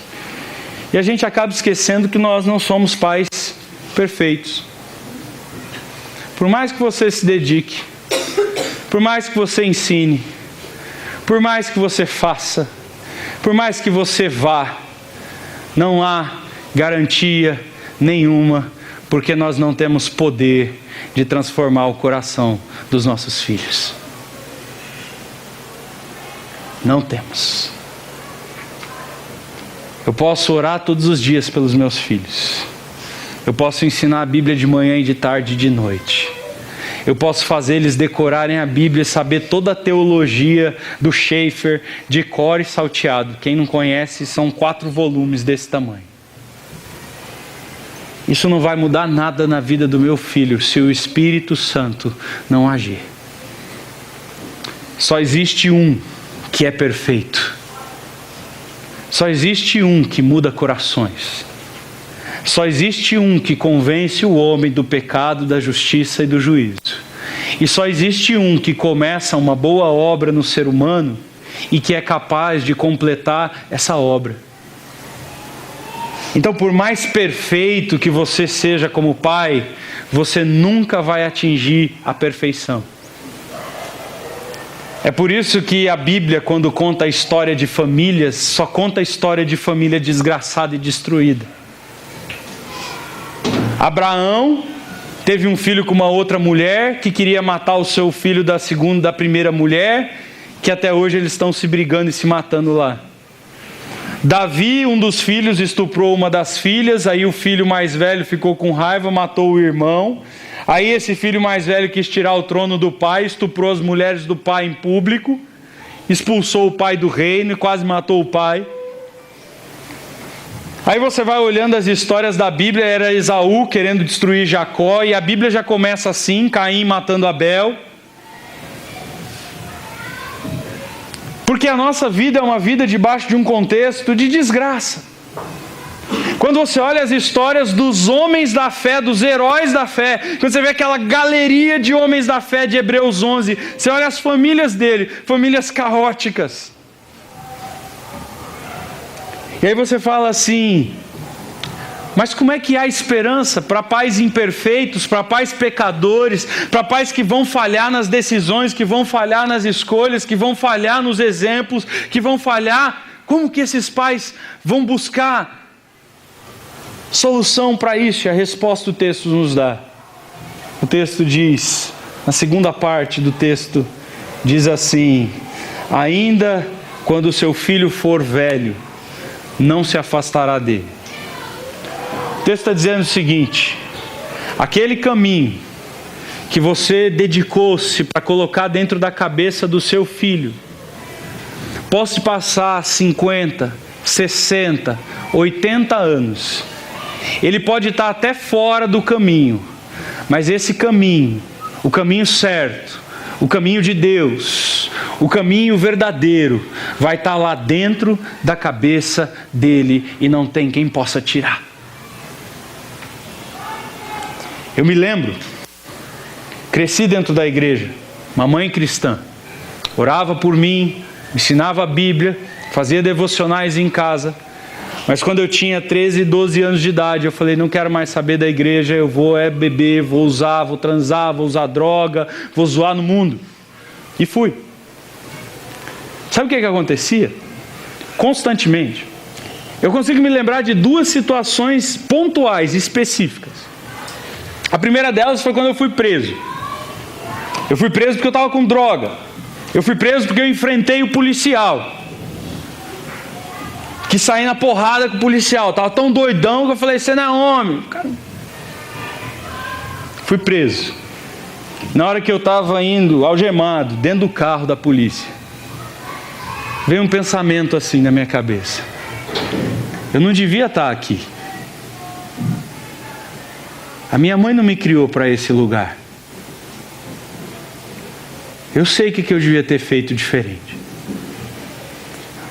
e a gente acaba esquecendo que nós não somos pais perfeitos. Por mais que você se dedique, por mais que você ensine, por mais que você faça, por mais que você vá, não há garantia nenhuma, porque nós não temos poder de transformar o coração dos nossos filhos. Não temos. Eu posso orar todos os dias pelos meus filhos. Eu posso ensinar a Bíblia de manhã e de tarde e de noite. Eu posso fazer eles decorarem a Bíblia e saber toda a teologia do Schaeffer de cor e salteado. Quem não conhece, são 4 volumes desse tamanho. Isso não vai mudar nada na vida do meu filho se o Espírito Santo não agir. Só existe um que é perfeito. Só existe um que muda corações. Só existe um que convence o homem do pecado, da justiça e do juízo. E só existe um que começa uma boa obra no ser humano e que é capaz de completar essa obra. Então, por mais perfeito que você seja como pai, você nunca vai atingir a perfeição. É por isso que a Bíblia, quando conta a história de famílias, só conta a história de família desgraçada e destruída. Abraão teve um filho com uma outra mulher que queria matar o seu filho da primeira mulher, que até hoje eles estão se brigando e se matando lá. Davi, um dos filhos, estuprou uma das filhas, aí o filho mais velho ficou com raiva, matou o irmão. Aí esse filho mais velho quis tirar o trono do pai, estuprou as mulheres do pai em público, expulsou o pai do reino e quase matou o pai. Aí você vai olhando as histórias da Bíblia, era Esaú querendo destruir Jacó, e a Bíblia já começa assim, Caim matando Abel. Porque a nossa vida é uma vida debaixo de um contexto de desgraça. Quando você olha as histórias dos homens da fé, dos heróis da fé, quando você vê aquela galeria de homens da fé de Hebreus 11, você olha as famílias dele, famílias caóticas. E aí você fala assim: mas como é que há esperança para pais imperfeitos, para pais pecadores, para pais que vão falhar nas decisões, que vão falhar nas escolhas, que vão falhar nos exemplos, que vão falhar? Como que esses pais vão buscar solução para isso? E a resposta do texto nos dá. O texto diz, na segunda parte do texto, diz assim: ainda quando seu filho for velho, não se afastará dele. O texto está dizendo o seguinte: aquele caminho que você dedicou-se para colocar dentro da cabeça do seu filho, posso passar 50, 60, 80 anos, ele pode estar até fora do caminho, mas esse caminho, o caminho certo, o caminho de Deus, o caminho verdadeiro, vai estar lá dentro da cabeça dele e não tem quem possa tirar. Eu me lembro, cresci dentro da igreja, uma mãe cristã, orava por mim, ensinava a Bíblia, fazia devocionais em casa, mas quando eu tinha 13, 12 anos de idade, eu falei, não quero mais saber da igreja, eu vou beber, vou usar, vou transar, vou usar droga, vou zoar no mundo. E fui. Sabe o que acontecia? Constantemente. Eu consigo me lembrar de 2 situações pontuais, específicas. A primeira delas foi quando eu fui preso. Eu fui preso porque eu estava com droga. Eu fui preso porque eu enfrentei o policial, que saí na porrada com o policial. Estava tão doidão que eu falei, você não é homem. Cara, fui preso. Na hora que eu estava indo, algemado, dentro do carro da polícia, veio um pensamento assim na minha cabeça: eu não devia estar aqui. A minha mãe não me criou para esse lugar. Eu sei o que eu devia ter feito diferente.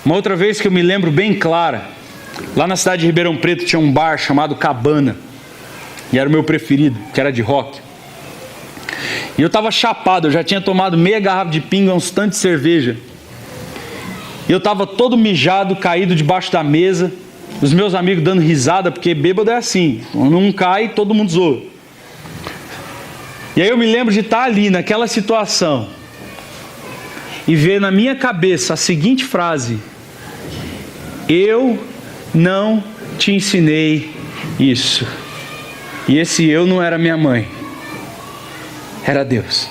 Uma outra vez que eu me lembro bem clara, lá na cidade de Ribeirão Preto tinha um bar chamado Cabana, e era o meu preferido, que era de rock. E eu estava chapado, eu já tinha tomado meia garrafa de pinga, uns tantos de cerveja. E eu estava todo mijado, caído debaixo da mesa, os meus amigos dando risada, porque bêbado é assim, quando um cai, todo mundo zoa. E aí eu me lembro de estar ali, naquela situação, e ver na minha cabeça a seguinte frase: eu não te ensinei isso. E esse eu não era minha mãe, era Deus.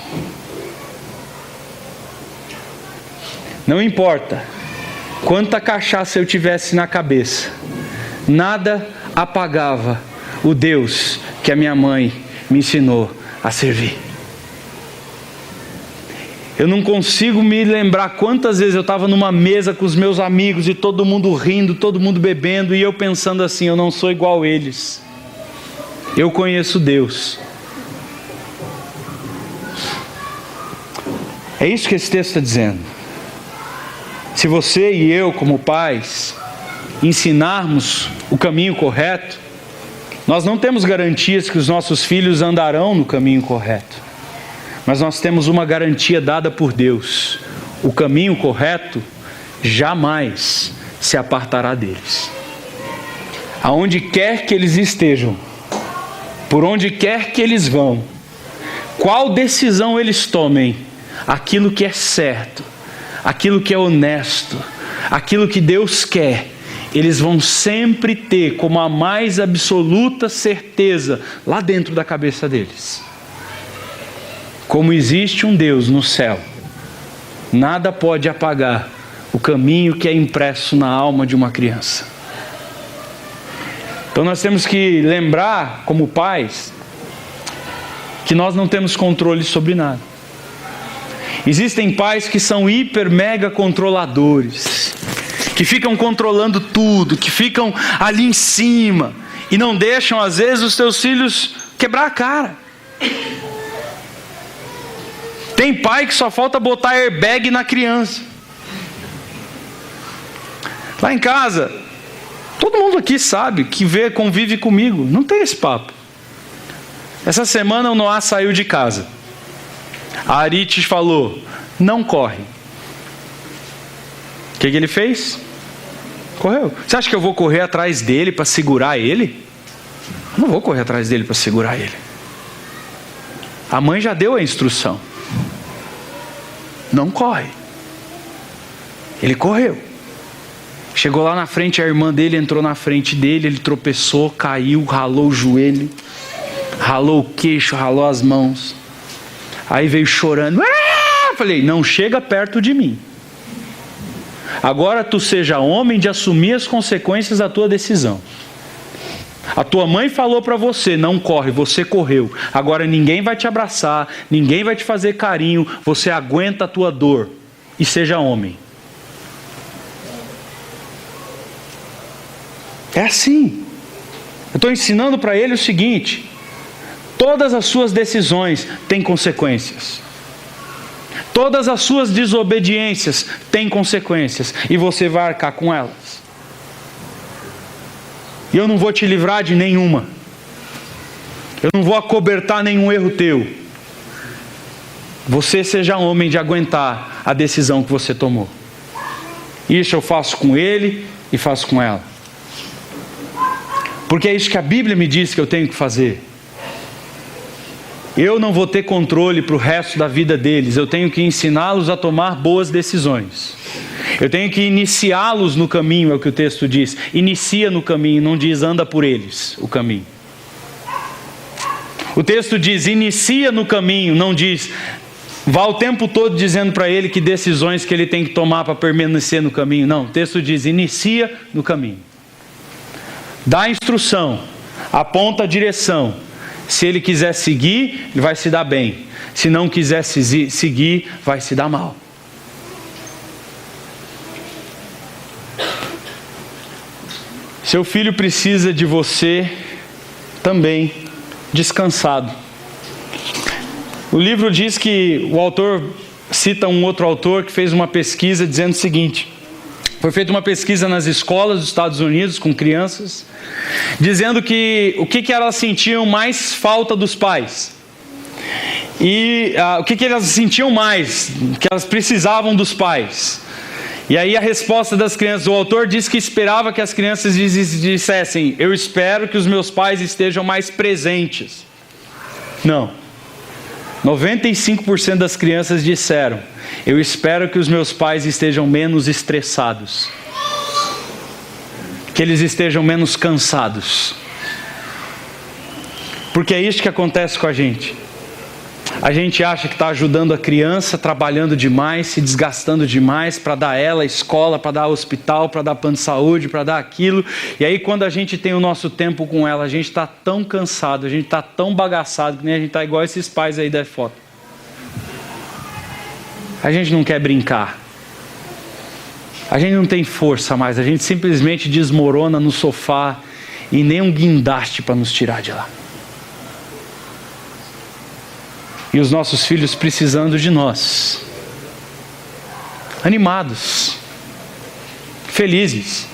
Não importa quanta cachaça eu tivesse na cabeça, nada apagava o Deus que a minha mãe me ensinou a servir. Eu não consigo me lembrar quantas vezes eu estava numa mesa com os meus amigos e todo mundo rindo, todo mundo bebendo, e eu pensando assim: eu não sou igual a eles, eu conheço Deus. É isso que esse texto está dizendo. Se você e eu, como pais, ensinarmos o caminho correto, nós não temos garantias que os nossos filhos andarão no caminho correto. Mas nós temos uma garantia dada por Deus: o caminho correto jamais se apartará deles. Aonde quer que eles estejam, por onde quer que eles vão, qual decisão eles tomem, aquilo que é certo, aquilo que é honesto, aquilo que Deus quer, eles vão sempre ter como a mais absoluta certeza lá dentro da cabeça deles. Como existe um Deus no céu, nada pode apagar o caminho que é impresso na alma de uma criança. Então nós temos que lembrar, como pais, que nós não temos controle sobre nada. Existem pais que são hiper mega controladores, que ficam controlando tudo, que ficam ali em cima e não deixam às vezes os seus filhos quebrar a cara. Tem pai que só falta botar airbag na criança. Lá em casa, todo mundo aqui sabe, que convive comigo, não tem esse papo. Essa semana o Noah saiu de casa. A Arites falou: não corre. O que ele fez? Correu. Você acha que eu vou correr atrás dele para segurar ele? Eu não vou correr atrás dele para segurar ele. A mãe já deu a instrução: não corre. Ele correu. Chegou lá na frente, a irmã dele entrou na frente dele, ele tropeçou, caiu, ralou o joelho, ralou o queixo, ralou as mãos. Aí veio chorando. Falei: não chega perto de mim. Agora tu seja homem de assumir as consequências da tua decisão. A tua mãe falou para você, não corre, você correu. Agora ninguém vai te abraçar, ninguém vai te fazer carinho, você aguenta a tua dor e seja homem. É assim. Eu estou ensinando para ele o seguinte: todas as suas decisões têm consequências. Todas as suas desobediências têm consequências e você vai arcar com elas. E eu não vou te livrar de nenhuma. Eu não vou acobertar nenhum erro teu. Você seja homem de aguentar a decisão que você tomou. Isso eu faço com ele e faço com ela. Porque é isso que a Bíblia me diz que eu tenho que fazer. Eu não vou ter controle para o resto da vida deles. Eu tenho que ensiná-los a tomar boas decisões. Eu tenho que iniciá-los no caminho, é o que o texto diz. Inicia no caminho, não diz anda por eles, o caminho. O texto diz inicia no caminho, não diz vá o tempo todo dizendo para ele que decisões que ele tem que tomar para permanecer no caminho. Não, o texto diz inicia no caminho. Dá a instrução, aponta a direção. Se ele quiser seguir, ele vai se dar bem. Se não quiser seguir, vai se dar mal. Seu filho precisa de você também descansado. O livro diz que o autor cita um outro autor que fez uma pesquisa dizendo o seguinte: foi feita uma pesquisa nas escolas dos Estados Unidos com crianças, dizendo que o que elas sentiam mais falta dos pais. E o que elas sentiam mais, que elas precisavam dos pais. E aí a resposta das crianças, o autor disse que esperava que as crianças dissessem: eu espero que os meus pais estejam mais presentes. Não. 95% das crianças disseram: eu espero que os meus pais estejam menos estressados, que eles estejam menos cansados. Porque é isso que acontece com a gente. A gente acha que está ajudando a criança, trabalhando demais, se desgastando demais para dar ela escola, para dar hospital, para dar plano de saúde, para dar aquilo. E aí quando a gente tem o nosso tempo com ela, a gente está tão cansado, a gente está tão bagaçado, que nem a gente está igual esses pais aí da foto. A gente não quer brincar. A gente não tem força mais, a gente simplesmente desmorona no sofá e nem um guindaste para nos tirar de lá. E os nossos filhos precisando de nós, animados, felizes.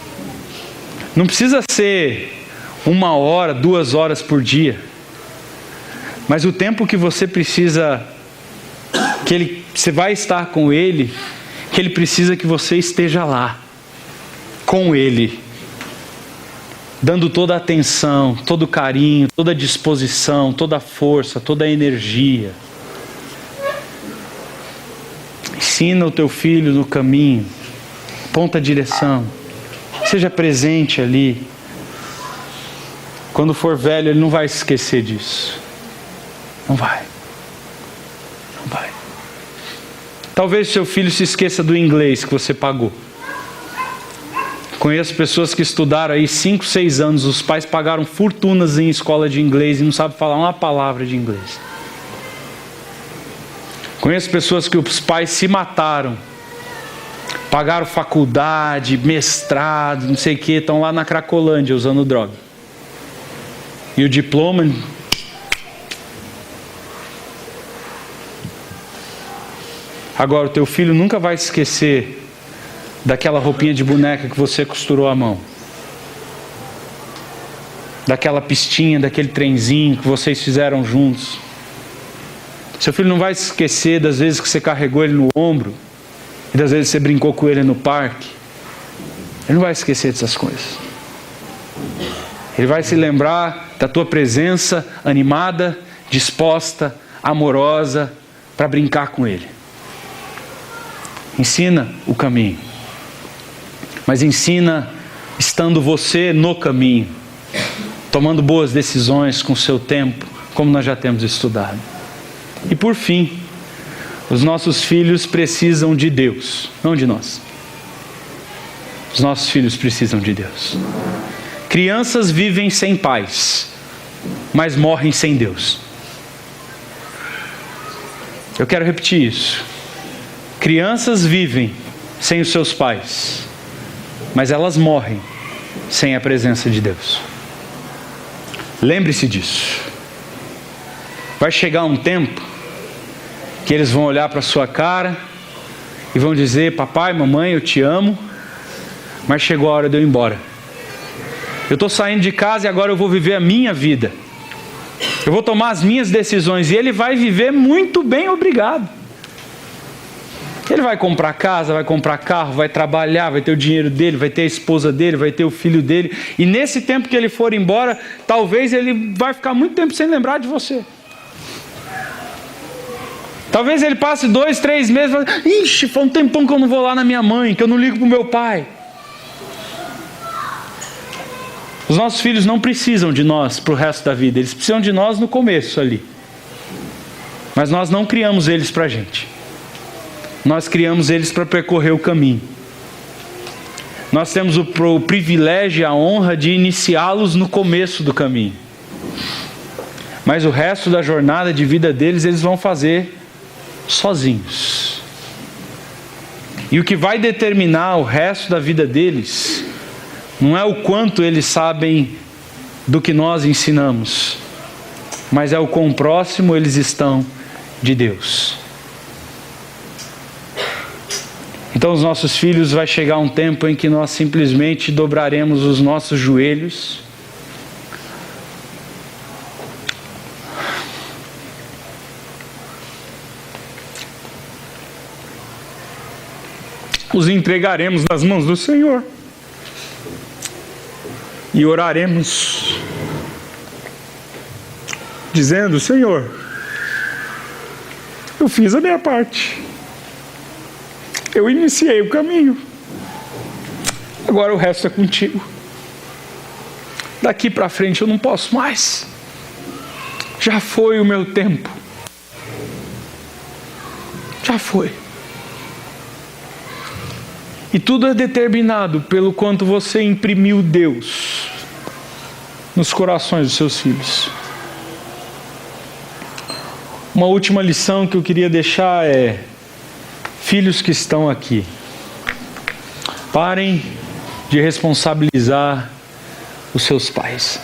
Não precisa ser 1 hora, 2 horas por dia, mas o tempo que você precisa, você vai estar com ele, que ele precisa que você esteja lá, com ele, dando toda a atenção, todo o carinho, toda a disposição, toda a força, toda a energia. Ensina o teu filho no caminho, aponta a direção, seja presente ali. Quando for velho, ele não vai se esquecer disso. Não vai. Não vai. Talvez seu filho se esqueça do inglês que você pagou. Conheço pessoas que estudaram aí 5, 6 anos, os pais pagaram fortunas em escola de inglês e não sabem falar uma palavra de inglês. Conheço pessoas que os pais se mataram, pagaram faculdade, mestrado, não sei o que, estão lá na Cracolândia usando droga. E o diploma... Agora, o teu filho nunca vai esquecer daquela roupinha de boneca que você costurou à mão. Daquela pistinha, daquele trenzinho que vocês fizeram juntos. Seu filho não vai se esquecer das vezes que você carregou ele no ombro e das vezes que você brincou com ele no parque. Ele não vai esquecer dessas coisas. Ele vai se lembrar da tua presença animada, disposta, amorosa para brincar com ele. Ensina o caminho. Mas ensina estando você no caminho, tomando boas decisões com o seu tempo, como nós já temos estudado. E por fim, os nossos filhos precisam de Deus, não de nós. Os nossos filhos precisam de Deus. Crianças vivem sem pais, mas morrem sem Deus. Eu quero repetir isso. Crianças vivem sem os seus pais, mas elas morrem sem a presença de Deus. Lembre-se disso. Vai chegar um tempo que eles vão olhar para a sua cara e vão dizer: papai, mamãe, eu te amo, mas chegou a hora de eu ir embora. Eu estou saindo de casa e agora eu vou viver a minha vida. Eu vou tomar as minhas decisões. E ele vai viver muito bem, obrigado. Ele vai comprar casa, vai comprar carro, vai trabalhar, vai ter o dinheiro dele, vai ter a esposa dele, vai ter o filho dele. E nesse tempo que ele for embora, talvez ele vai ficar muito tempo sem lembrar de você. Talvez ele passe 2, 3 meses e fale: ixi, faz um tempão que eu não vou lá na minha mãe, que eu não ligo para o meu pai. Os nossos filhos não precisam de nós para o resto da vida. Eles precisam de nós no começo ali. Mas nós não criamos eles para a gente. Nós criamos eles para percorrer o caminho. Nós temos o privilégio e a honra de iniciá-los no começo do caminho. Mas o resto da jornada de vida deles, eles vão fazer sozinhos. E o que vai determinar o resto da vida deles não é o quanto eles sabem do que nós ensinamos, mas é o quão próximo eles estão de Deus. Então os nossos filhos, vai chegar um tempo em que nós simplesmente dobraremos os nossos joelhos os entregaremos nas mãos do Senhor e oraremos dizendo: Senhor, eu fiz a minha parte, eu iniciei o caminho, agora o resto é contigo. Daqui para frente eu não posso mais, já foi o meu tempo, já foi. E tudo é determinado pelo quanto você imprimiu Deus nos corações dos seus filhos. Uma última lição que eu queria deixar é: filhos que estão aqui, parem de responsabilizar os seus pais.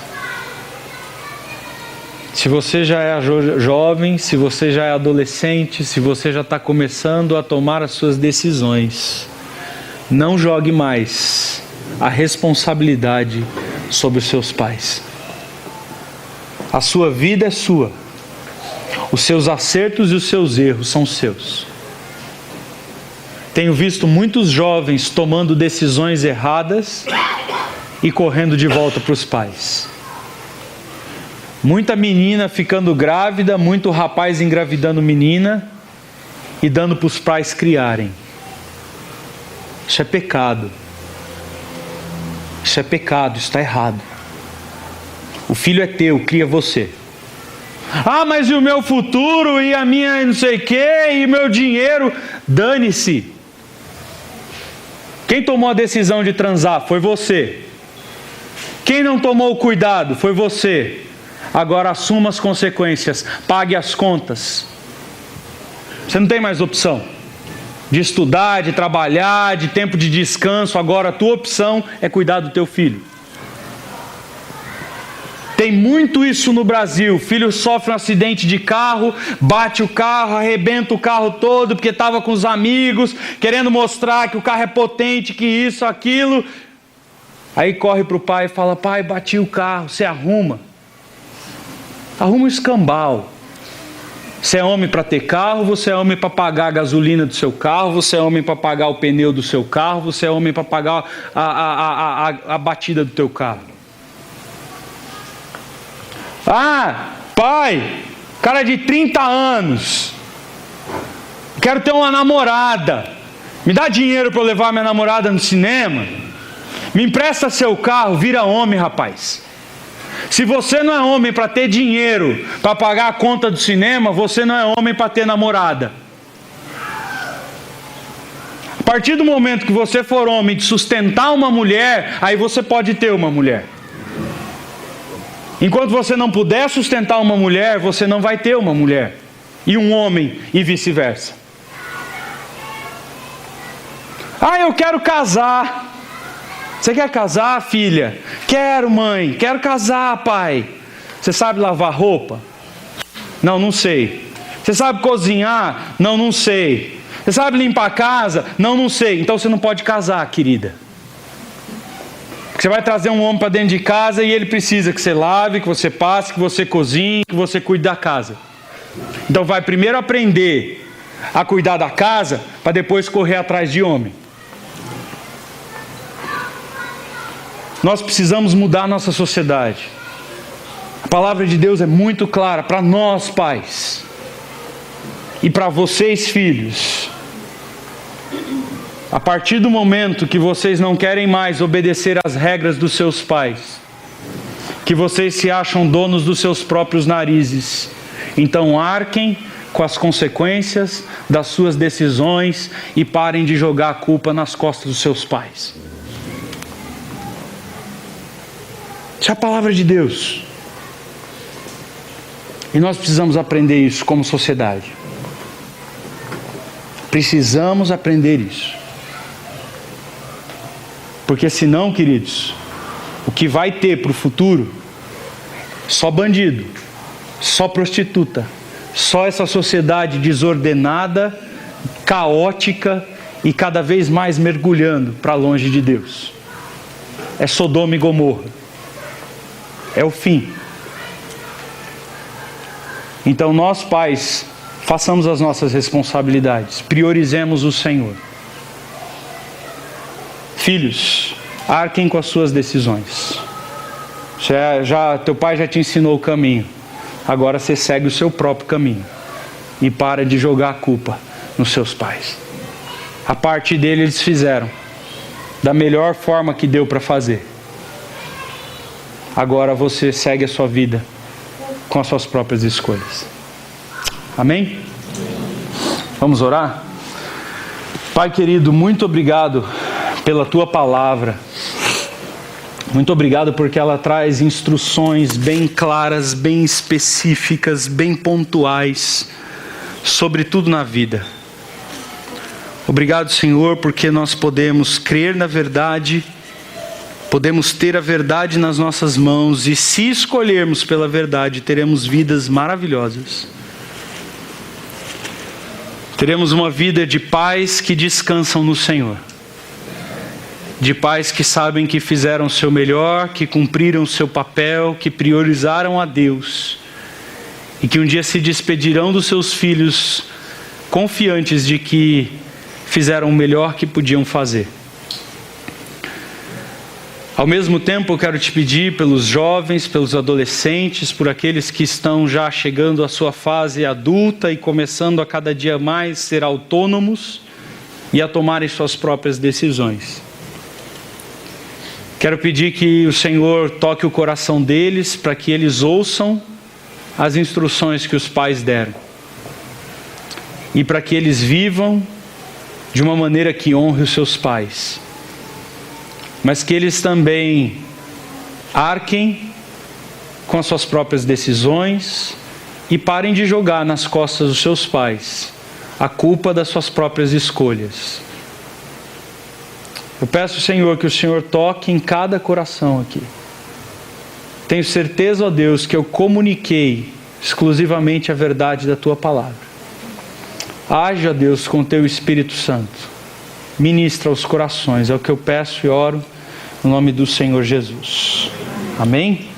Se você já é jovem, se você já é adolescente, se você já está começando a tomar as suas decisões, não jogue mais a responsabilidade sobre os seus pais. A sua vida é sua. Os seus acertos e os seus erros são seus. Tenho visto muitos jovens tomando decisões erradas e correndo de volta para os pais. Muita menina ficando grávida, muito rapaz engravidando menina e dando para os pais criarem. Isso é pecado. Isso é pecado, isso está errado. O filho é teu, cria você. Ah, mas e o meu futuro, e a minha não sei o quê, e meu dinheiro? Dane-se. Quem tomou a decisão de transar foi você. Quem não tomou o cuidado foi você. Agora assuma as consequências, pague as contas. Você não tem mais opção de estudar, de trabalhar, de tempo de descanso. Agora a tua opção é cuidar do teu filho. Tem muito isso no Brasil. O filho sofre um acidente de carro, bate o carro, arrebenta o carro todo porque estava com os amigos, querendo mostrar que o carro é potente, que isso, aquilo. Aí corre para o pai e fala: pai, bati o carro, você arruma. Arruma o escambau. Você é homem para ter carro, você é homem para pagar a gasolina do seu carro, você é homem para pagar o pneu do seu carro, você é homem para pagar a batida do teu carro. Ah, pai, cara de 30 anos, quero ter uma namorada, me dá dinheiro para eu levar minha namorada no cinema, me empresta seu carro. Vira homem, rapaz. Se você não é homem para ter dinheiro para pagar a conta do cinema, você não é homem para ter namorada. partir do momento que você for homem de sustentar uma mulher, aí você pode ter uma mulher. Enquanto você não puder sustentar uma mulher, você não vai ter uma mulher. E um homem, e vice-versa. Eu quero casar. Você quer casar, filha? Quero, mãe. Quero casar, pai. Você sabe lavar roupa? Não, não sei. Você sabe cozinhar? Não, não sei. Você sabe limpar a casa? Não, não sei. Então você não pode casar, querida. Porque você vai trazer um homem para dentro de casa e ele precisa que você lave, que você passe, que você cozinhe, que você cuide da casa. Então vai primeiro aprender a cuidar da casa para depois correr atrás de homem. Nós precisamos mudar a nossa sociedade. A palavra de Deus é muito clara para nós, pais, e para vocês, filhos. A partir do momento que vocês não querem mais obedecer às regras dos seus pais, que vocês se acham donos dos seus próprios narizes, então arquem com as consequências das suas decisões e parem de jogar a culpa nas costas dos seus pais. Isso é a palavra de Deus. E nós precisamos aprender isso como sociedade. Precisamos aprender isso. Porque senão, queridos, o que vai ter para o futuro, só bandido, só prostituta, só essa sociedade desordenada, caótica e cada vez mais mergulhando para longe de Deus. É Sodoma e Gomorra. É o fim. Então nós, pais, façamos as nossas responsabilidades, priorizemos o Senhor. Filhos, arquem com as suas decisões. Teu pai já te ensinou o caminho. Agora você segue o seu próprio caminho. E para de jogar a culpa nos seus pais. A parte dele eles fizeram da melhor forma que deu para fazer. Agora você segue a sua vida com as suas próprias escolhas. Amém? Vamos orar? Pai querido, muito obrigado pela Tua palavra. Muito obrigado porque ela traz instruções bem claras, bem específicas, bem pontuais sobre tudo na vida. Obrigado, Senhor, porque nós podemos crer na verdade, podemos ter a verdade nas nossas mãos e se escolhermos pela verdade, teremos vidas maravilhosas. Teremos uma vida de pais que descansam no Senhor. De pais que sabem que fizeram o seu melhor, que cumpriram o seu papel, que priorizaram a Deus. E que um dia se despedirão dos seus filhos confiantes de que fizeram o melhor que podiam fazer. Ao mesmo tempo, eu quero te pedir pelos jovens, pelos adolescentes, por aqueles que estão já chegando à sua fase adulta e começando a cada dia mais ser autônomos e a tomarem suas próprias decisões. Quero pedir que o Senhor toque o coração deles para que eles ouçam as instruções que os pais deram. E para que eles vivam de uma maneira que honre os seus pais. Mas que eles também arquem com as suas próprias decisões e parem de jogar nas costas dos seus pais a culpa das suas próprias escolhas. Eu peço, Senhor, que o Senhor toque em cada coração aqui. Tenho certeza, ó Deus, que eu comuniquei exclusivamente a verdade da Tua palavra. Age, ó Deus, com Teu Espírito Santo. Ministra aos corações, é o que eu peço e oro no nome do Senhor Jesus. Amém?